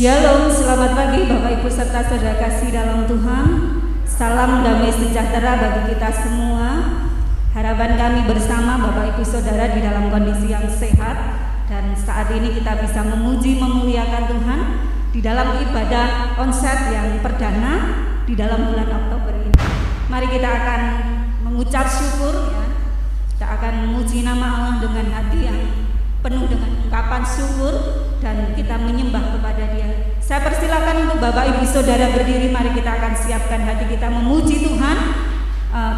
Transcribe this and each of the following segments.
Shalom, selamat pagi Bapak Ibu serta saudara kasih dalam Tuhan. Salam damai sejahtera bagi kita semua. Harapan kami bersama Bapak Ibu Saudara di dalam kondisi yang sehat, dan saat ini kita bisa memuji memuliakan Tuhan di dalam ibadah onsite yang perdana di dalam bulan Oktober ini. Mari kita akan mengucap syukur ya. Kita akan memuji nama Allah dengan hati yang penuh dengan ungkapan syukur dan kita menyembah kepada Dia. Saya persilakan untuk Bapak Ibu Saudara berdiri. Mari kita akan siapkan hati kita memuji Tuhan.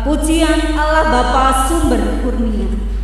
Pujian Allah Bapa sumber kurnia.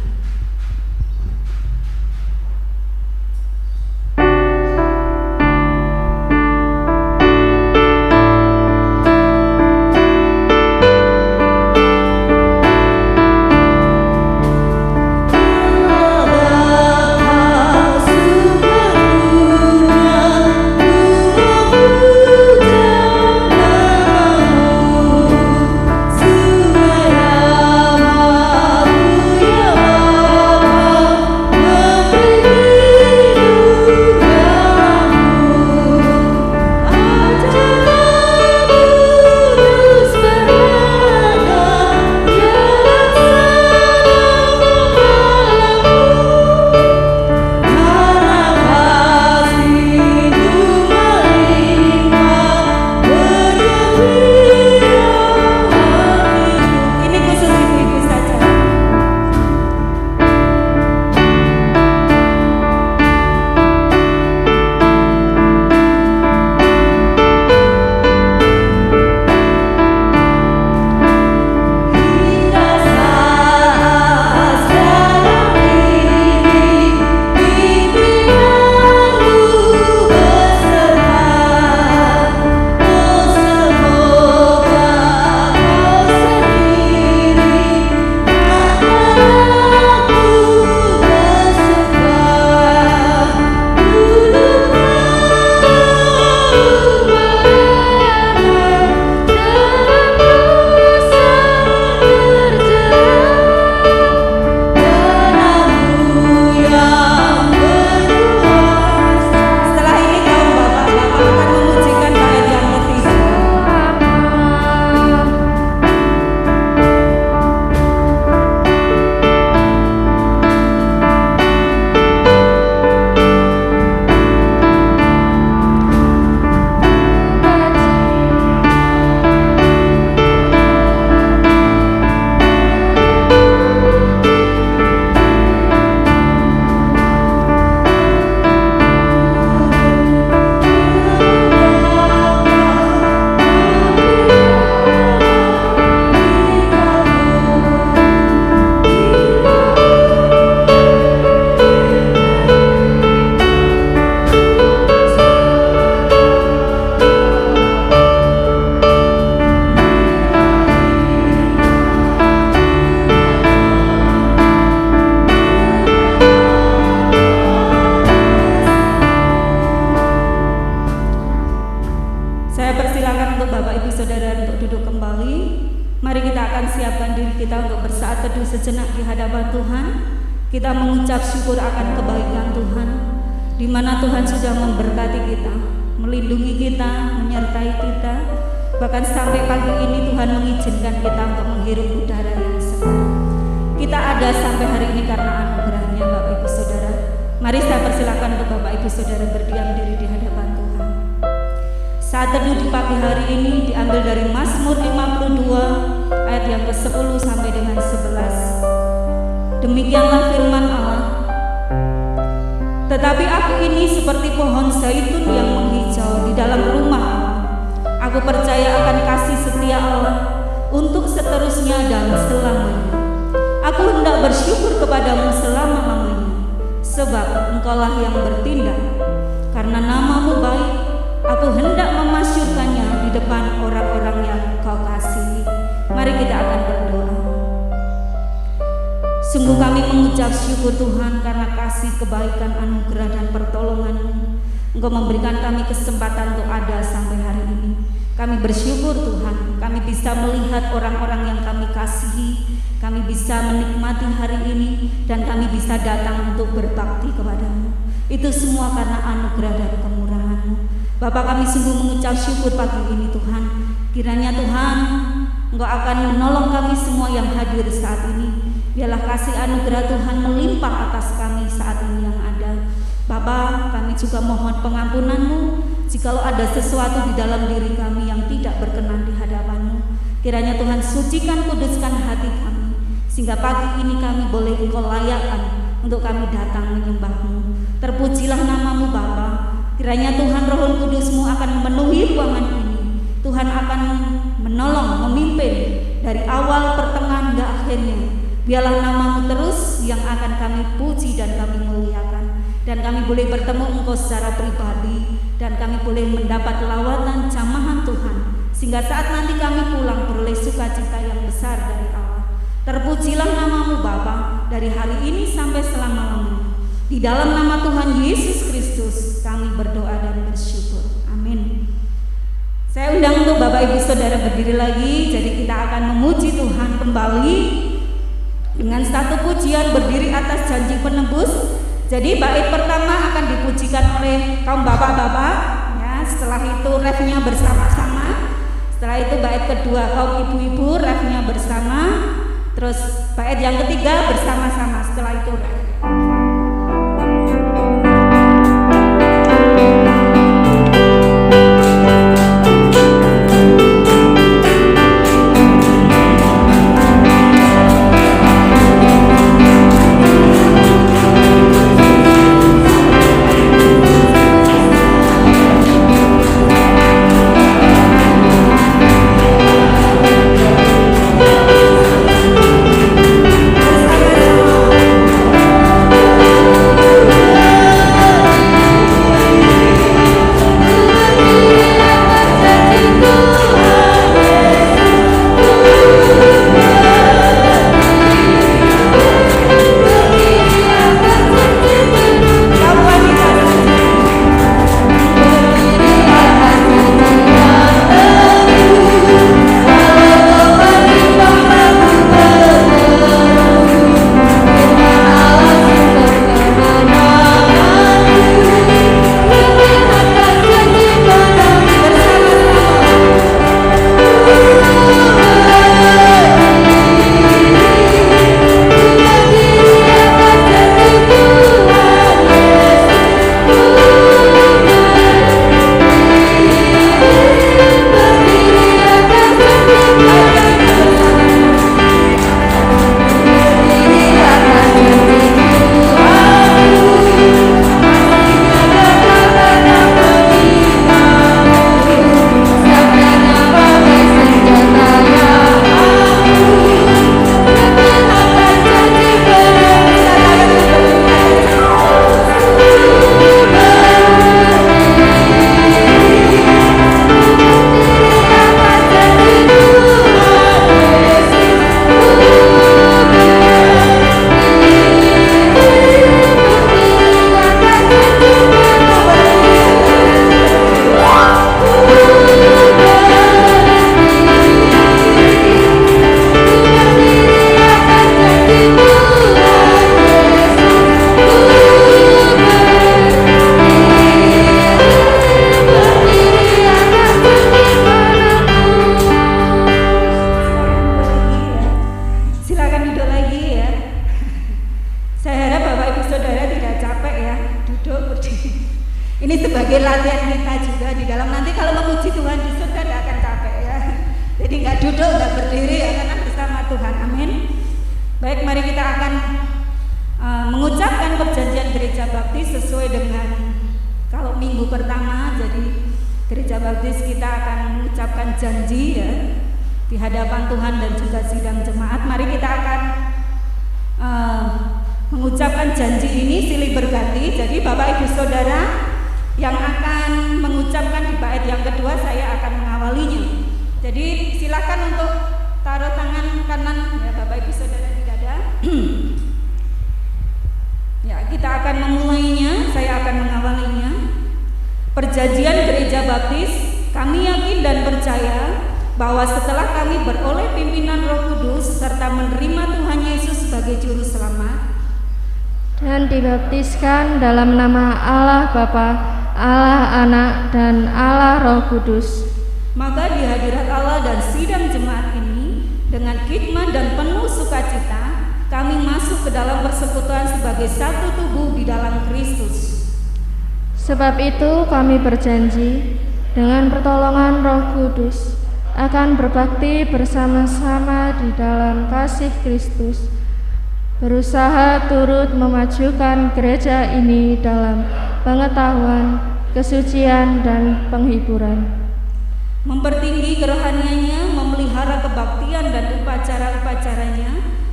Kita mengucap syukur akan kebaikan Tuhan, di mana Tuhan sudah memberkati kita, melindungi kita, menyertai kita. Bahkan sampai pagi ini Tuhan mengizinkan kita untuk menghirup udara yang segar. Kita ada sampai hari ini karena anugerahnya Bapak Ibu Saudara. Mari saya persilakan untuk Bapak Ibu Saudara berdiam diri di hadapan Tuhan. Saat teduh di pagi hari ini diambil dari Mazmur 52 ayat yang ke-10 sampai dengan 11. Demikianlah firman Allah. Tetapi aku ini seperti pohon zaitun yang menghijau di dalam rumah Allah. Aku percaya akan kasih setia Allah untuk seterusnya dan selamanya. Aku hendak bersyukur kepadamu selama-lamanya, sebab Engkaulah yang bertindak. Karena namamu baik, aku hendak memasyurkannya di depan orang-orang yang Kau kasihi. Mari kita akan berdoa. Sungguh kami mengucap syukur Tuhan karena kasih, kebaikan, anugerah dan pertolongan-Mu. Engkau memberikan kami kesempatan untuk ada sampai hari ini. Kami bersyukur Tuhan, kami bisa melihat orang-orang yang kami kasihi, kami bisa menikmati hari ini, dan kami bisa datang untuk berbakti kepadamu. Itu semua karena anugerah dan kemurahan-Mu. Bapa, kami sungguh mengucap syukur pagi ini Tuhan. Kiranya Tuhan, Engkau akan menolong kami semua yang hadir saat ini. Biarlah kasih anugerah Tuhan melimpah atas kami saat ini yang ada. Bapa, kami juga mohon pengampunan-Mu jikalau ada sesuatu di dalam diri kami yang tidak berkenan di hadapan-Mu. Kiranya Tuhan sucikan, kuduskan hati kami, sehingga pagi ini kami boleh Engkau layakkan untuk kami datang menyembah-Mu. Terpujilah nama-Mu Bapa. Kiranya Tuhan Roh Kudus-Mu akan memenuhi ruangan ini. Tuhan akan menolong, memimpin dari awal, pertengahan, hingga akhirnya. Biarlah nama-Mu terus yang akan kami puji dan kami muliakan. Dan kami boleh bertemu Engkau secara pribadi, dan kami boleh mendapat lawatan jamahan Tuhan, sehingga saat nanti kami pulang beroleh sukacita yang besar dari Allah. Terpujilah nama-Mu Bapa dari hari ini sampai selama-lamanya. Di dalam nama Tuhan Yesus Kristus kami berdoa dan bersyukur. Amin. Saya undang untuk Bapak Ibu Saudara berdiri lagi. Jadi kita akan memuji Tuhan kembali dengan satu pujian berdiri atas janji penebus. Jadi bait pertama akan dipujikan oleh kaum bapak-bapak, ya. Setelah itu refnya bersama-sama. Setelah itu bait kedua kaum ibu-ibu, refnya bersama. Terus bait yang ketiga bersama-sama. Setelah itu ref. Mengucapkan janji ini silih berganti. Jadi Bapak Ibu Saudara yang akan mengucapkan di bait yang kedua, saya akan mengawalinya. Jadi silakan untuk taruh tangan kanan ya Bapak Ibu Saudara di dada. Ya, kita akan memulainya, saya akan mengawalinya. Perjanjian Gereja Baptis, kami yakin dan percaya bahwa setelah kami beroleh pimpinan Roh Kudus serta menerima Tuhan Yesus sebagai juru selamat dan dibaptiskan dalam nama Allah Bapa, Allah Anak dan Allah Roh Kudus. Maka di hadirat Allah dan sidang jemaat ini, dengan khidmat dan penuh sukacita, kami masuk ke dalam persekutuan sebagai satu tubuh di dalam Kristus. Sebab itu kami berjanji dengan pertolongan Roh Kudus akan berbakti bersama-sama di dalam kasih Kristus, berusaha turut memajukan gereja ini dalam pengetahuan, kesucian, dan penghiburan, mempertinggi kerohaniannya, memelihara kebaktian dan upacara-upacaranya,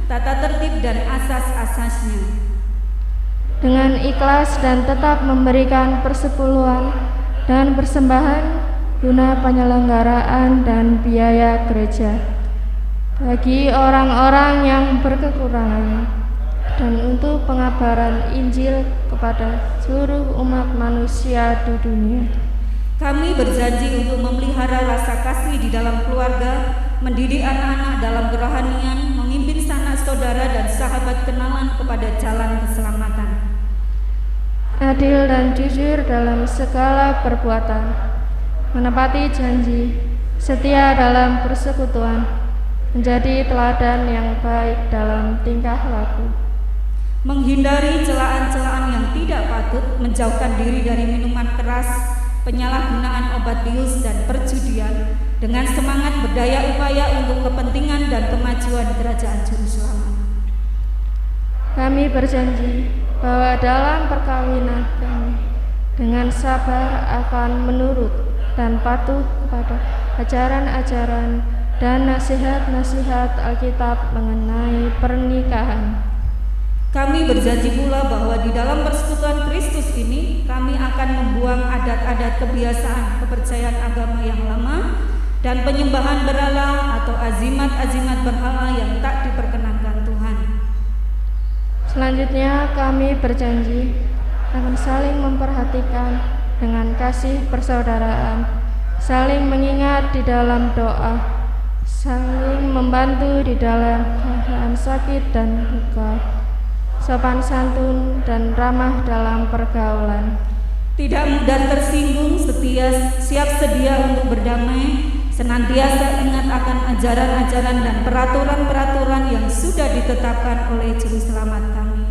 tata tertib dan asas-asasnya, dengan ikhlas dan tetap memberikan persepuluhan dan persembahan guna penyelenggaraan dan biaya gereja bagi orang-orang yang berkekurangan dan untuk pengabaran Injil kepada seluruh umat manusia di dunia. Kami berjanji untuk memelihara rasa kasih di dalam keluarga, mendidik anak-anak dalam kerohanian, memimpin sanak saudara dan sahabat kenalan kepada jalan keselamatan, adil dan jujur dalam segala perbuatan, menepati janji, setia dalam persekutuan, menjadi teladan yang baik dalam tingkah laku, menghindari celaan-celaan yang tidak patut, menjauhkan diri dari minuman keras, penyalahgunaan obat bius dan perjudian, dengan semangat berdaya upaya untuk kepentingan dan kemajuan kerajaan Juru Selamat. Kami berjanji bahwa dalam perkawinan kami dengan sabar akan menurut dan patuh kepada ajaran-ajaran dan nasihat-nasihat Alkitab mengenai pernikahan. Kami berjanji pula bahwa di dalam persekutuan Kristus ini kami akan membuang adat-adat kebiasaan kepercayaan agama yang lama dan penyembahan berhala atau azimat-azimat berhala yang tak diperkenankan Tuhan. Selanjutnya kami berjanji akan saling memperhatikan dengan kasih persaudaraan, saling mengingat di dalam doa, saling membantu di dalam keadaan sakit dan duka, sopan santun dan ramah dalam pergaulan, tidak mudah tersinggung, siap sedia untuk berdamai, senantiasa ingat akan ajaran-ajaran dan peraturan-peraturan yang sudah ditetapkan oleh Juru Selamat kami.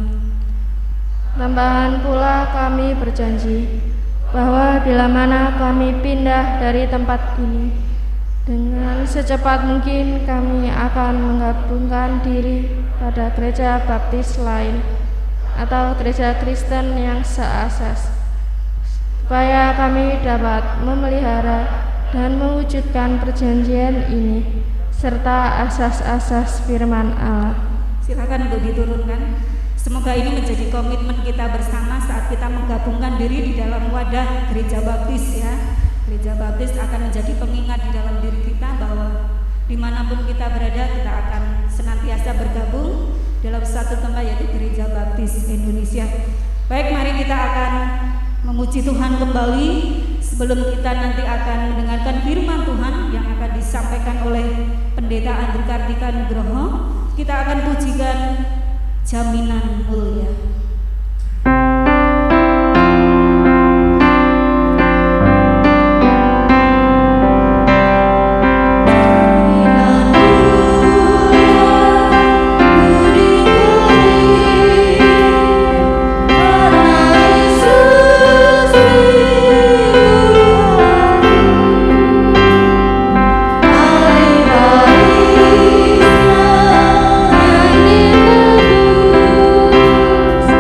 Tambahan pula kami berjanji bahwa bila mana kami pindah dari tempat ini, dengan secepat mungkin kami akan menggabungkan diri pada gereja baptis lain atau gereja Kristen yang seasas, supaya kami dapat memelihara dan mewujudkan perjanjian ini serta asas-asas firman Allah. Silakan untuk diturunkan. Semoga ini menjadi komitmen kita bersama saat kita menggabungkan diri di dalam wadah gereja baptis ya. Gereja baptis akan menjadi pengingat di dalam diri kita bahwa dimanapun kita berada, kita akan senantiasa bergabung dalam satu tempat, yaitu Gereja Baptis Indonesia. Baik, mari kita akan memuji Tuhan kembali sebelum kita nanti akan mendengarkan firman Tuhan yang akan disampaikan oleh Pendeta Andri Kartika Nugroho. Kita akan pujikan Jaminan Mulia. Yesus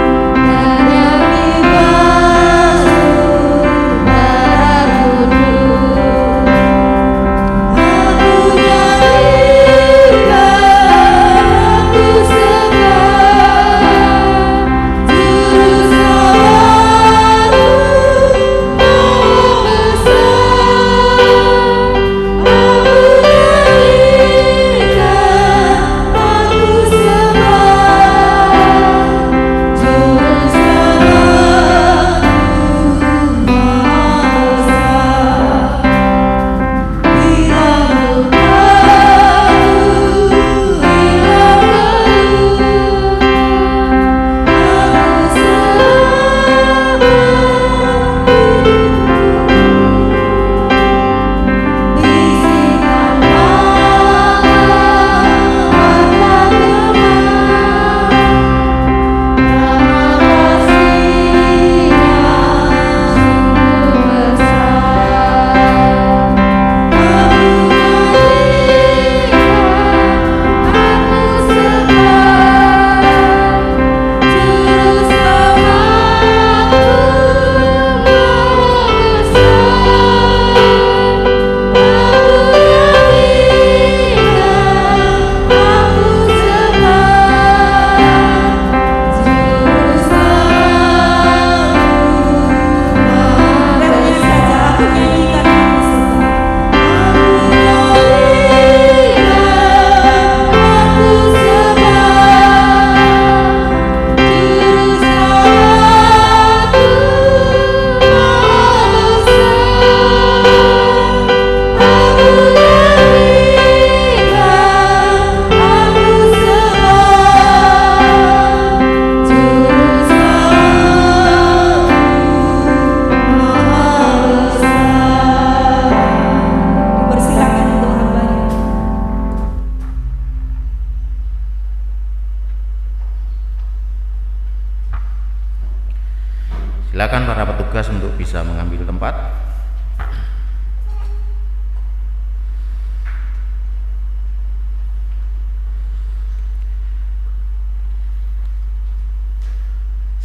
Silakan para petugas untuk bisa mengambil tempat.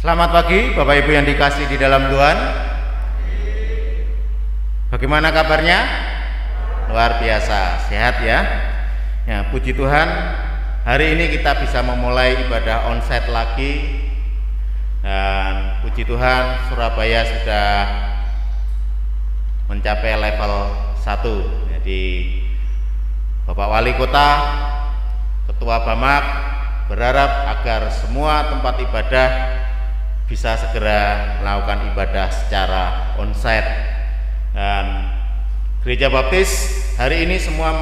Selamat pagi Bapak Ibu yang dikasihi di dalam Tuhan. Bagaimana kabarnya? Luar biasa, sehat ya. Ya, puji Tuhan, hari ini kita bisa memulai ibadah onsite lagi. Dan puji Tuhan, Surabaya sudah mencapai level 1. Jadi Bapak Wali Kota, Ketua Bamak berharap agar semua tempat ibadah bisa segera melakukan ibadah secara onsite. Dan Gereja Baptis hari ini semua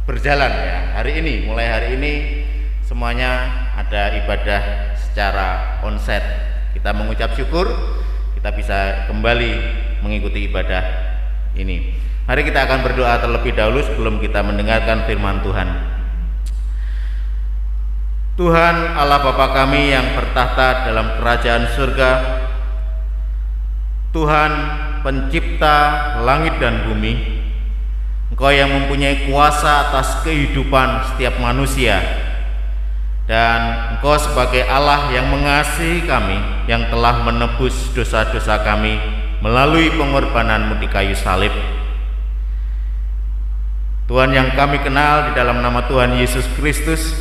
berjalan ya. Mulai hari ini semuanya ada ibadah secara onsite. Kita mengucap syukur kita bisa kembali mengikuti ibadah ini. Mari kita akan berdoa terlebih dahulu sebelum kita mendengarkan firman Tuhan. Tuhan Allah Bapa kami yang bertahta dalam kerajaan surga, Tuhan pencipta langit dan bumi, Engkau yang mempunyai kuasa atas kehidupan setiap manusia, dan Engkau sebagai Allah yang mengasihi kami, yang telah menebus dosa-dosa kami melalui pengorbanan-Mu di kayu salib. Tuhan yang kami kenal di dalam nama Tuhan Yesus Kristus,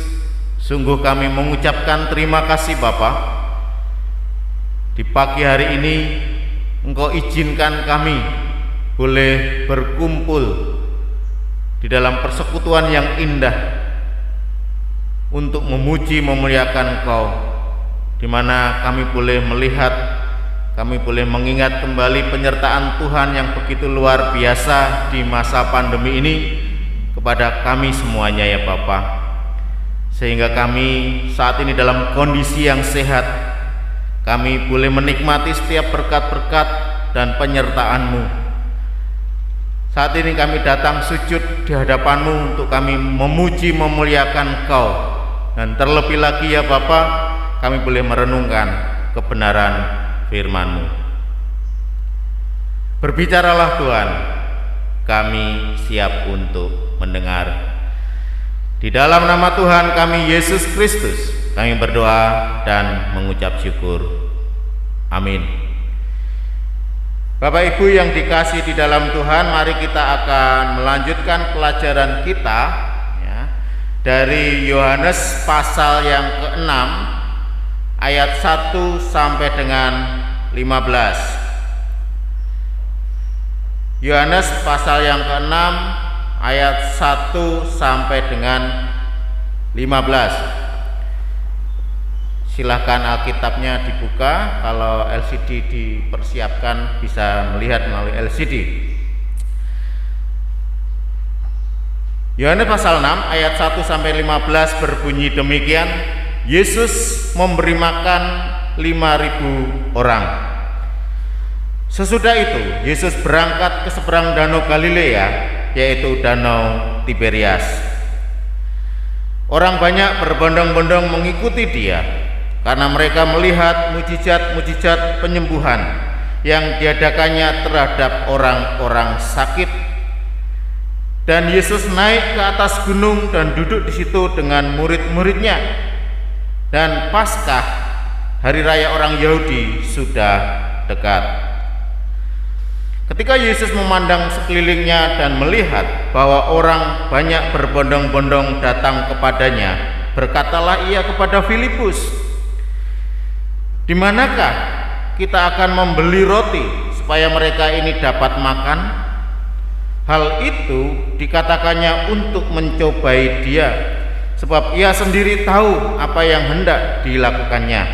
sungguh kami mengucapkan terima kasih Bapa. Di pagi hari ini Engkau izinkan kami boleh berkumpul di dalam persekutuan yang indah untuk memuji memuliakan Engkau, di mana kami boleh melihat, kami boleh mengingat kembali penyertaan Tuhan yang begitu luar biasa di masa pandemi ini kepada kami semuanya ya Bapa. Sehingga kami saat ini dalam kondisi yang sehat, kami boleh menikmati setiap berkat-berkat dan penyertaan-Mu. Saat ini kami datang sujud di hadapan-Mu untuk kami memuji memuliakan Engkau. Dan terlebih lagi ya Bapa, kami boleh merenungkan kebenaran firman-Mu. Berbicaralah Tuhan, kami siap untuk mendengar. Di dalam nama Tuhan kami Yesus Kristus, kami berdoa dan mengucap syukur. Amin. Bapak Ibu yang dikasihi di dalam Tuhan, mari kita akan melanjutkan pelajaran kita ya, dari Yohanes pasal yang ke-6 ayat 1 sampai dengan 15. Yohanes pasal yang ke-6 ayat 1 sampai dengan 15. Silahkan Alkitabnya dibuka, kalau LCD dipersiapkan bisa melihat melalui LCD. Yohanes pasal 6 ayat 1 sampai 15 berbunyi demikian. Yesus memberi makan 5.000 orang. Sesudah itu Yesus berangkat ke seberang danau Galilea, yaitu danau Tiberias. Orang banyak berbondong-bondong mengikuti Dia karena mereka melihat mujizat-mujizat penyembuhan yang diadakannya terhadap orang-orang sakit. Dan Yesus naik ke atas gunung dan duduk di situ dengan murid-muridnya. Dan Paskah, hari raya orang Yahudi, sudah dekat. Ketika Yesus memandang sekelilingnya dan melihat bahwa orang banyak berbondong-bondong datang kepadanya, berkatalah Ia kepada Filipus, "Di manakah kita akan membeli roti supaya mereka ini dapat makan?" Hal itu dikatakannya untuk mencobai Dia, sebab Ia sendiri tahu apa yang hendak dilakukannya.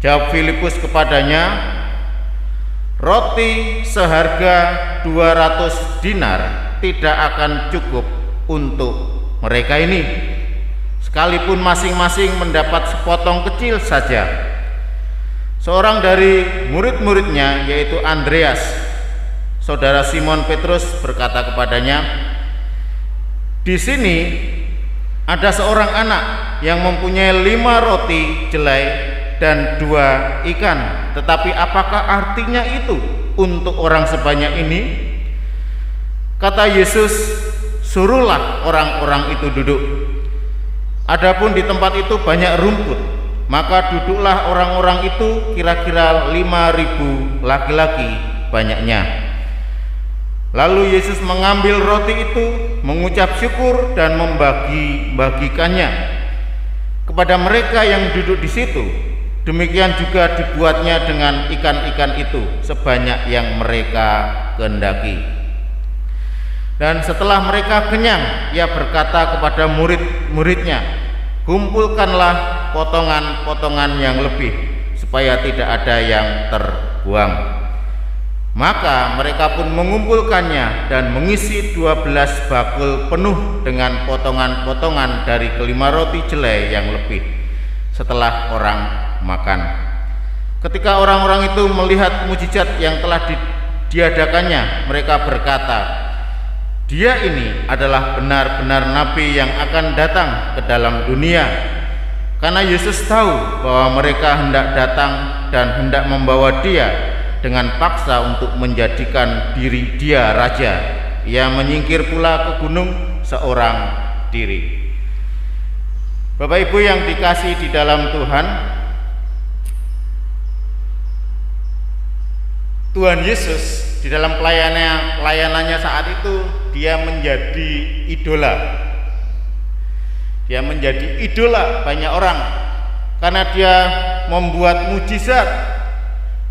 Jawab Filipus kepadanya, "Roti seharga 200 dinar tidak akan cukup untuk mereka ini, sekalipun masing-masing mendapat sepotong kecil saja." Seorang dari murid-muridnya, yaitu Andreas, saudara Simon Petrus, berkata kepadanya, "Di sini ada seorang anak yang mempunyai 5 roti jelai dan 2 ikan. Tetapi apakah artinya itu untuk orang sebanyak ini? Kata Yesus, suruhlah orang-orang itu duduk. Adapun di tempat itu banyak rumput, maka duduklah orang-orang itu, kira-kira 5.000 laki-laki banyaknya. Lalu Yesus mengambil roti itu, mengucap syukur dan membagi-bagikannya kepada mereka yang duduk di situ. Demikian juga dibuatnya dengan ikan-ikan itu sebanyak yang mereka kehendaki. Dan setelah mereka kenyang, ia berkata kepada murid-muridnya, kumpulkanlah potongan-potongan yang lebih, supaya tidak ada yang terbuang. Maka mereka pun mengumpulkannya dan mengisi 12 bakul penuh dengan potongan-potongan dari kelima roti jelai yang lebih, setelah orang makan. Ketika orang-orang itu melihat mujizat yang telah diadakannya, mereka berkata, dia ini adalah benar-benar nabi yang akan datang ke dalam dunia. Karena Yesus tahu bahwa mereka hendak datang dan hendak membawa dia dengan paksa untuk menjadikan diri dia raja. Ia menyingkir pula ke gunung seorang diri. Bapak Ibu yang dikasihi di dalam Tuhan, Tuhan Yesus di dalam pelayanannya saat itu dia menjadi idola. Dia menjadi idola banyak orang karena dia membuat mujizat.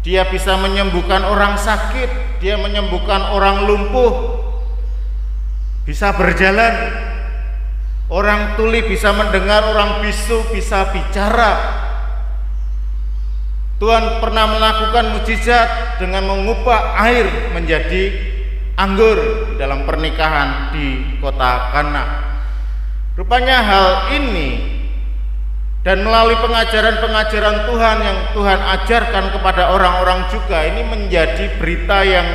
Dia bisa menyembuhkan orang sakit, dia menyembuhkan orang lumpuh, bisa berjalan, orang tuli bisa mendengar, orang bisu bisa bicara. Tuhan pernah melakukan mujizat dengan mengubah air menjadi anggur di dalam pernikahan di kota Kana. Rupanya hal ini dan melalui pengajaran-pengajaran Tuhan yang Tuhan ajarkan kepada orang-orang juga, ini menjadi berita yang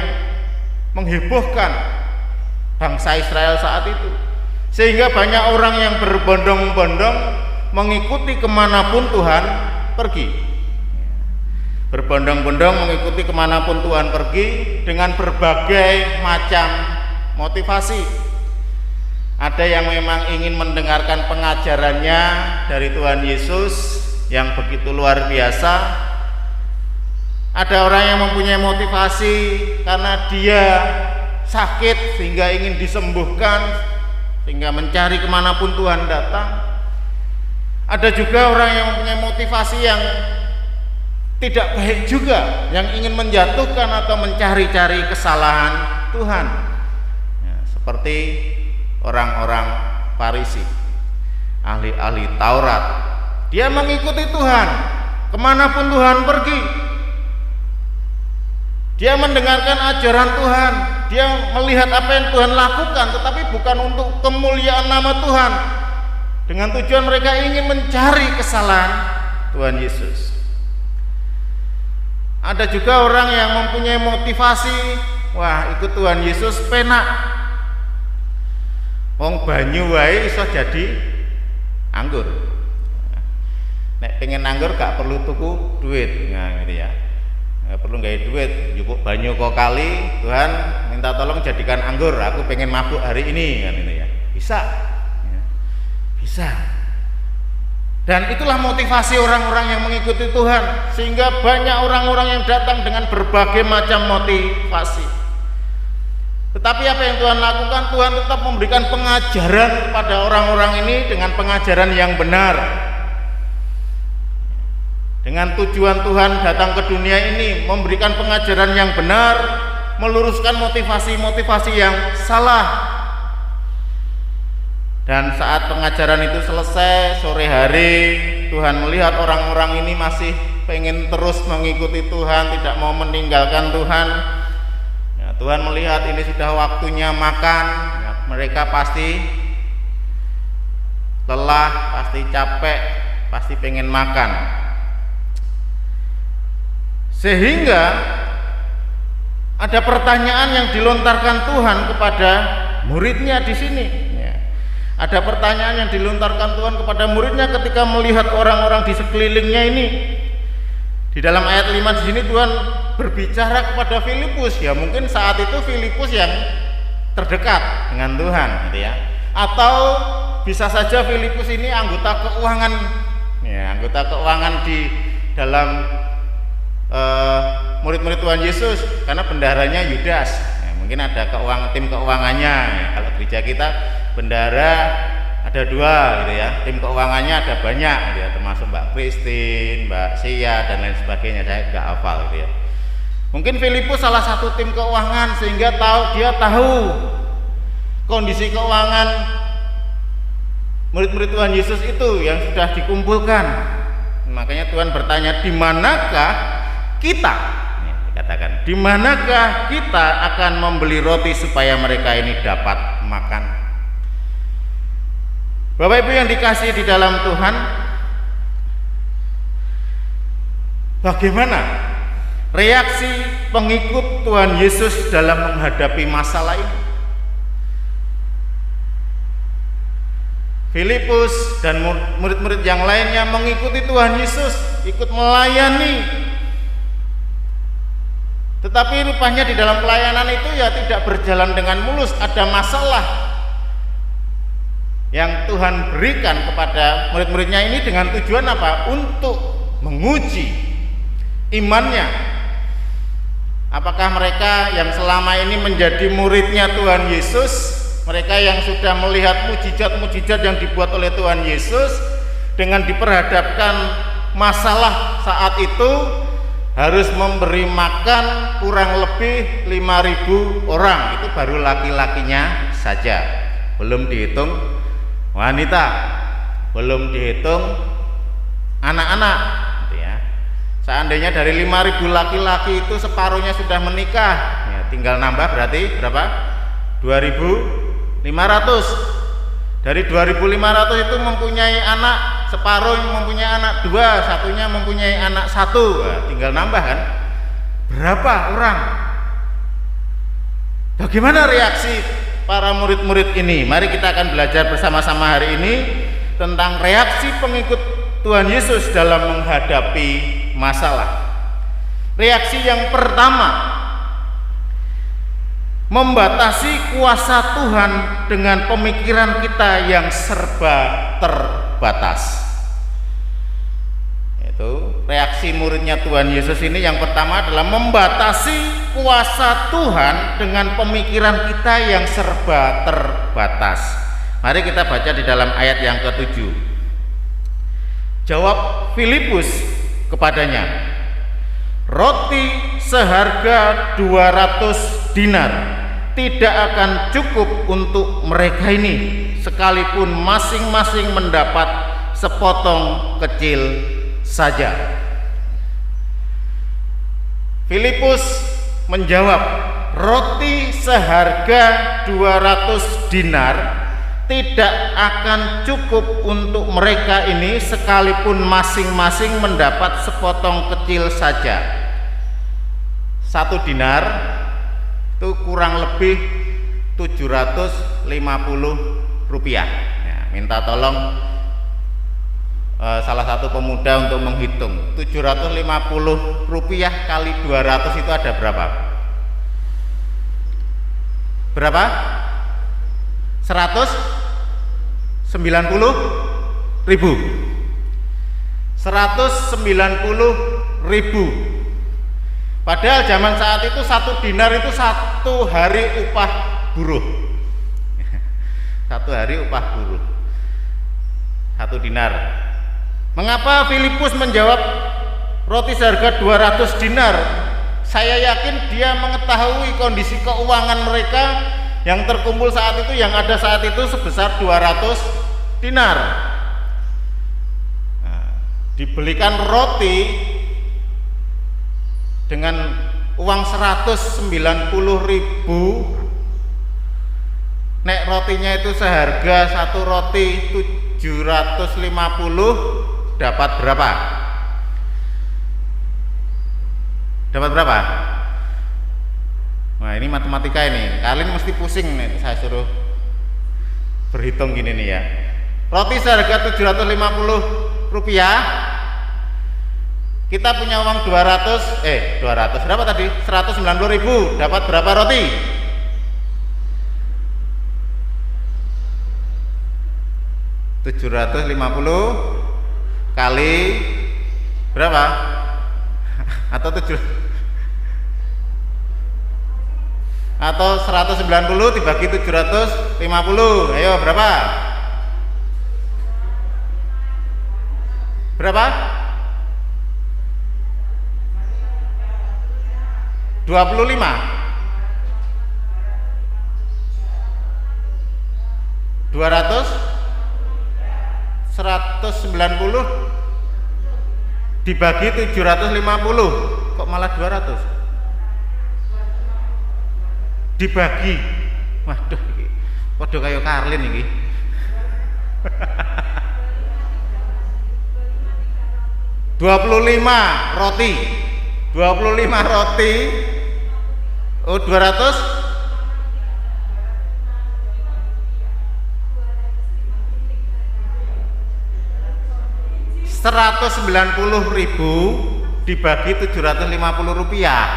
menghebohkan bangsa Israel saat itu, sehingga banyak orang yang berbondong-bondong mengikuti kemanapun Tuhan pergi. Berbondong-bondong mengikuti kemanapun Tuhan pergi dengan berbagai macam motivasi. Ada yang memang ingin mendengarkan pengajarannya dari Tuhan Yesus yang begitu luar biasa. Ada orang yang mempunyai motivasi karena dia sakit sehingga ingin disembuhkan, sehingga mencari kemanapun Tuhan datang. Ada juga orang yang mempunyai motivasi yang tidak baik juga, yang ingin menjatuhkan atau mencari-cari kesalahan Tuhan, ya, seperti orang-orang Farisi, ahli-ahli Taurat. Dia mengikuti Tuhan kemanapun Tuhan pergi. Dia mendengarkan ajaran Tuhan, dia melihat apa yang Tuhan lakukan, tetapi bukan untuk kemuliaan nama Tuhan, dengan tujuan mereka ingin mencari kesalahan Tuhan Yesus. Ada juga orang yang mempunyai motivasi, wah ikut Tuhan Yesus penak, wong banyu wae iso jadi anggur. Nek pengen anggur gak perlu tuku duit, nah gitu ya. Gak perlu gaya duit, cukup banyu kok kali, Tuhan minta tolong jadikan anggur, aku pengen mabuk hari ini, kan gitu ya. Bisa, ya. Bisa. Dan itulah motivasi orang-orang yang mengikuti Tuhan, sehingga banyak orang-orang yang datang dengan berbagai macam motivasi. Tetapi apa yang Tuhan lakukan? Tuhan tetap memberikan pengajaran kepada orang-orang ini dengan pengajaran yang benar. Dengan tujuan Tuhan datang ke dunia ini memberikan pengajaran yang benar, meluruskan motivasi-motivasi yang salah. Dan saat pengajaran itu selesai, sore hari, Tuhan melihat orang-orang ini masih pengen terus mengikuti Tuhan, tidak mau meninggalkan Tuhan. Ya, Tuhan melihat ini sudah waktunya makan, ya, mereka pasti lelah, pasti capek, pasti pengen makan. Sehingga ada pertanyaan yang dilontarkan Tuhan kepada muridnya di sini. Ada pertanyaan yang dilontarkan Tuhan kepada muridnya ketika melihat orang-orang di sekelilingnya ini. Di dalam ayat 5 di sini Tuhan berbicara kepada Filipus, ya mungkin saat itu Filipus yang terdekat dengan Tuhan gitu ya. Atau bisa saja Filipus ini anggota keuangan, ya, anggota keuangan di dalam murid-murid Tuhan Yesus, karena bendaharanya Yudas. Ya, mungkin ada tim keuangannya. Ya, kalau gereja kita bendahara ada 2 gitu ya, tim keuangannya ada banyak gitu ya, termasuk Mbak Christine, Mbak Sia dan lain sebagainya, saya nggak hafal gitu ya. Mungkin Filipus salah satu tim keuangan sehingga dia tahu kondisi keuangan murid-murid Tuhan Yesus itu yang sudah dikumpulkan. Makanya Tuhan bertanya, di manakah kita? Dikatakan, di manakah kita akan membeli roti supaya mereka ini dapat makan? Bapak Ibu yang dikasihi di dalam Tuhan, bagaimana reaksi pengikut Tuhan Yesus dalam menghadapi masalah ini? Filipus dan murid-murid yang lainnya mengikuti Tuhan Yesus, ikut melayani. Tetapi rupanya di dalam pelayanan itu ya tidak berjalan dengan mulus, ada masalah yang Tuhan berikan kepada murid-muridnya ini dengan tujuan apa? Untuk menguji imannya. Apakah mereka yang selama ini menjadi muridnya Tuhan Yesus, mereka yang sudah melihat mujizat-mujizat yang dibuat oleh Tuhan Yesus, dengan diperhadapkan masalah saat itu harus memberi makan kurang lebih 5.000 orang, itu baru laki-lakinya saja, belum dihitung wanita, belum dihitung anak-anak gitu ya. Seandainya dari 5.000 laki-laki itu separuhnya sudah menikah, ya, tinggal nambah berarti berapa? 2.500. Dari 2.500 itu mempunyai anak, separuh mempunyai anak 2, satunya mempunyai anak 1. Nah, tinggal nambah kan? Berapa orang? Bagaimana reaksi para murid-murid ini? Mari kita akan belajar bersama-sama hari ini tentang reaksi pengikut Tuhan Yesus dalam menghadapi masalah. Reaksi yang pertama, membatasi kuasa Tuhan dengan pemikiran kita yang serba terbatas. Itu reaksi muridnya Tuhan Yesus ini yang pertama adalah membatasi kuasa Tuhan dengan pemikiran kita yang serba terbatas. Mari kita baca di dalam ayat yang ke-7. Jawab Filipus kepadanya, roti seharga 200 dinar tidak akan cukup untuk mereka ini, sekalipun masing-masing mendapat sepotong kecil saja. Filipus menjawab, roti seharga 200 dinar tidak akan cukup untuk mereka ini, sekalipun masing-masing mendapat sepotong kecil saja. 1 dinar itu kurang lebih 750 rupiah. Ya, minta tolong salah satu pemuda untuk menghitung 750 rupiah kali 200 itu ada berapa? Berapa? 190.000. 190.000. Padahal zaman saat itu 1 dinar itu 1 hari upah buruh. 1 hari upah buruh. 1 dinar. Mengapa Filipus menjawab roti seharga 200 dinar? Saya yakin dia mengetahui kondisi keuangan mereka yang terkumpul saat itu, yang ada saat itu sebesar 200 dinar. Nah, dibelikan roti dengan uang 190.000, nek rotinya itu seharga 1 roti 750, dapat berapa? Dapat berapa? Nah, ini matematika ini, kalian mesti pusing nih, saya suruh berhitung gini nih ya. Roti seharga 750 rupiah Kita punya uang 200 berapa tadi? 190.000, dapat berapa roti? $750 kali berapa? Atau 190 dibagi 750. Ayo berapa? Berapa? 25. 190 dibagi 750, kok malah 200? Dibagi, waduh, waduh kayak Karlin ini. 25 roti, 25 roti, 200. 190.000 dibagi 750 rupiah.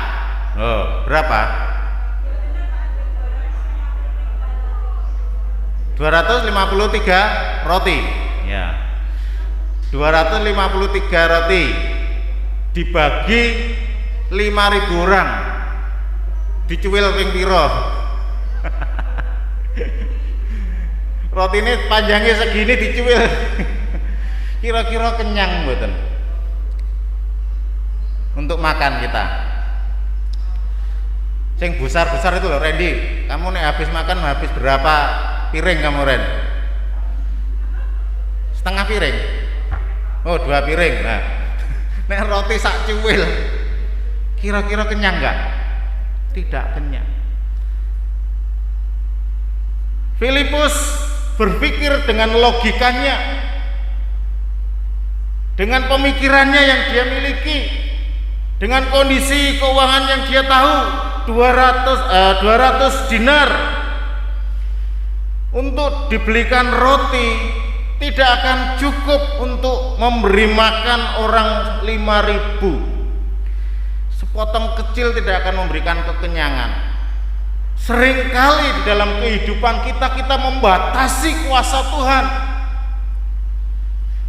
Oh, berapa? 253 roti. Ya. 253 roti dibagi 5.000 orang. Dicuwil ping piro? Roti ini panjangnya segini dicuwil. Kira-kira kenyang mboten untuk makan kita. Sing besar-besar itu loh, Randy. Kamu nih habis makan habis berapa piring kamu, Ren? Setengah piring. Oh, 2 piring. Nah, nek roti sak cuwil, kira-kira kenyang enggak? Tidak kenyang. Filipus berpikir dengan logikanya, dengan pemikirannya yang dia miliki, dengan kondisi keuangan yang dia tahu, 200 dinar untuk dibelikan roti tidak akan cukup untuk memberi makan orang 5.000. Sepotong kecil tidak akan memberikan kekenyangan. Seringkali di dalam kehidupan kita membatasi kuasa Tuhan.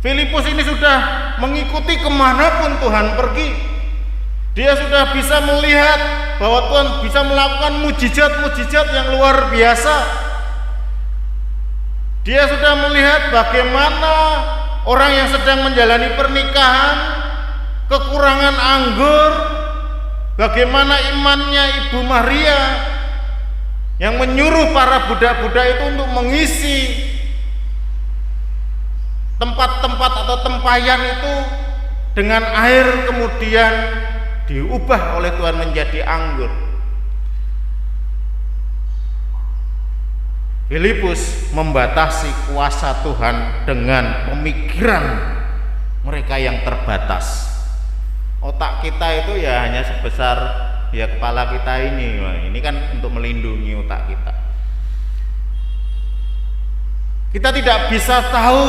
Filipus ini sudah mengikuti kemanapun Tuhan pergi. Dia sudah bisa melihat bahwa Tuhan bisa melakukan mujizat-mujizat yang luar biasa. Dia sudah melihat bagaimana orang yang sedang menjalani pernikahan kekurangan anggur, bagaimana imannya Ibu Maria yang menyuruh para budak-budak itu untuk mengisi tempat-tempat atau tempayan itu dengan air, kemudian diubah oleh Tuhan menjadi anggur. Filipus membatasi kuasa Tuhan dengan pemikiran mereka yang terbatas. Otak kita itu ya hanya sebesar ya kepala kita ini. Wah, ini kan untuk melindungi otak kita. Kita tidak bisa tahu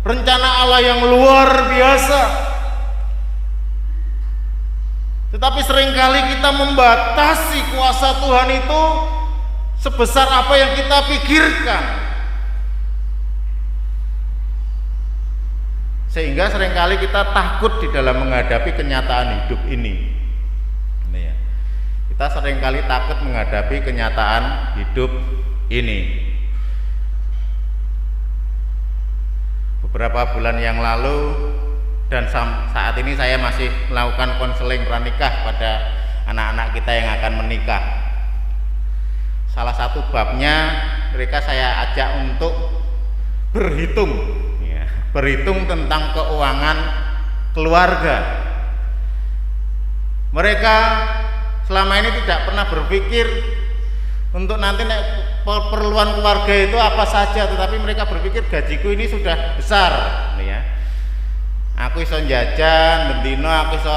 rencana Allah yang luar biasa, tetapi seringkali kita membatasi kuasa Tuhan itu sebesar apa yang kita pikirkan, sehingga seringkali kita takut di dalam menghadapi kenyataan hidup ini. Kita seringkali takut menghadapi kenyataan hidup ini. Beberapa bulan yang lalu dan saat ini saya masih melakukan konseling pranikah pada anak-anak kita yang akan menikah. Salah satu babnya mereka saya ajak untuk berhitung, ya, berhitung tentang keuangan keluarga. Mereka selama ini tidak pernah berpikir untuk nanti keperluan keluarga itu apa saja, tetapi mereka berpikir gajiku ini sudah besar, ya. Aku iso jajan, bendino aku iso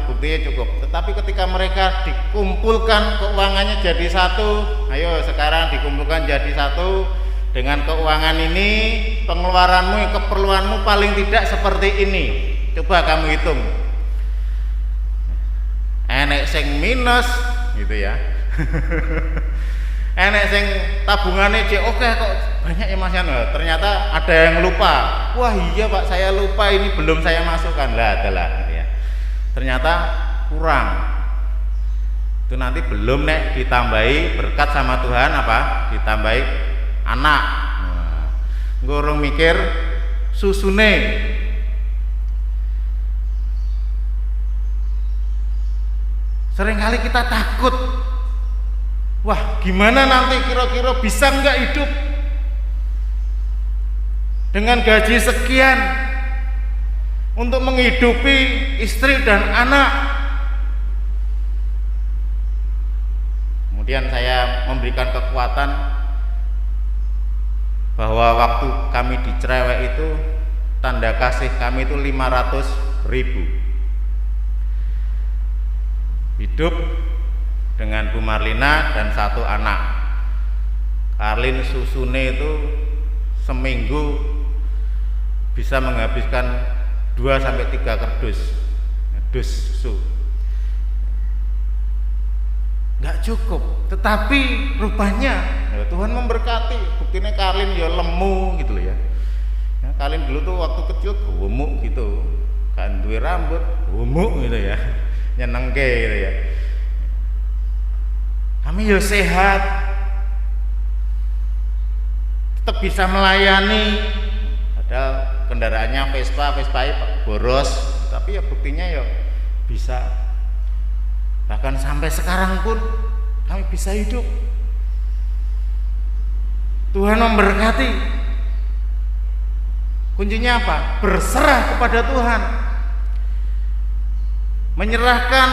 buktinya cukup. Tetapi ketika mereka dikumpulkan keuangannya jadi satu, ayo sekarang dikumpulkan jadi satu, dengan keuangan ini pengeluaranmu, keperluanmu paling tidak seperti ini. Coba kamu hitung. enek sing minus gitu ya. Enek sing tabungannya oke kok banyak ya Mas Yan. Ternyata ada yang lupa. Wah iya Pak, saya lupa ini belum saya masukkan. Lah adalah gitu ya. Ternyata kurang. Itu nanti belum nek ditambahi berkat sama Tuhan apa? Ditambahi anak. Ngurung mikir susune. Seringkali kita takut. Wah, gimana nanti kira-kira bisa nggak hidup dengan gaji sekian untuk menghidupi istri dan anak. Kemudian saya memberikan kekuatan bahwa waktu kami di Cerewet itu tanda kasih kami itu 500.000. Hidup dengan Bu Marlina dan 1 anak. Karlin susune itu seminggu bisa menghabiskan 2-3 kardus dus susu. Nggak cukup, tetapi rupanya ya, Tuhan memberkati. Buktinya Karlin ya lemu gitu loh ya. Karlin dulu tuh waktu kecil gemuk gitu, kan duwe rambut gemuk gitu ya, nyenengke gitu ya. Kami ya sehat, tetap bisa melayani, padahal kendaraannya Vespa boros, tapi ya buktinya ya bisa. Bahkan sampai sekarang pun kami bisa hidup. Tuhan memberkati. Kuncinya apa? Berserah kepada Tuhan, menyerahkan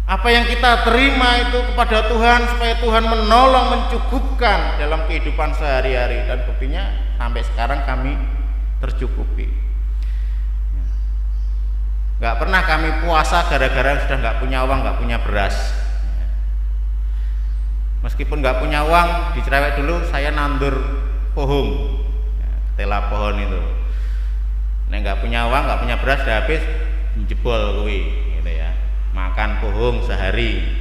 apa yang kita terima itu kepada Tuhan supaya Tuhan menolong, mencukupkan dalam kehidupan sehari-hari. Dan buktinya sampai sekarang kami tercukupi. Gak pernah kami puasa gara-gara sudah gak punya uang, gak punya beras. Meskipun gak punya uang, di Cerewet dulu saya nandur pohon, ketela pohon itu. Nek gak punya uang, gak punya beras, udah habis jebol kuwi gitu ya. Makan pohon sehari.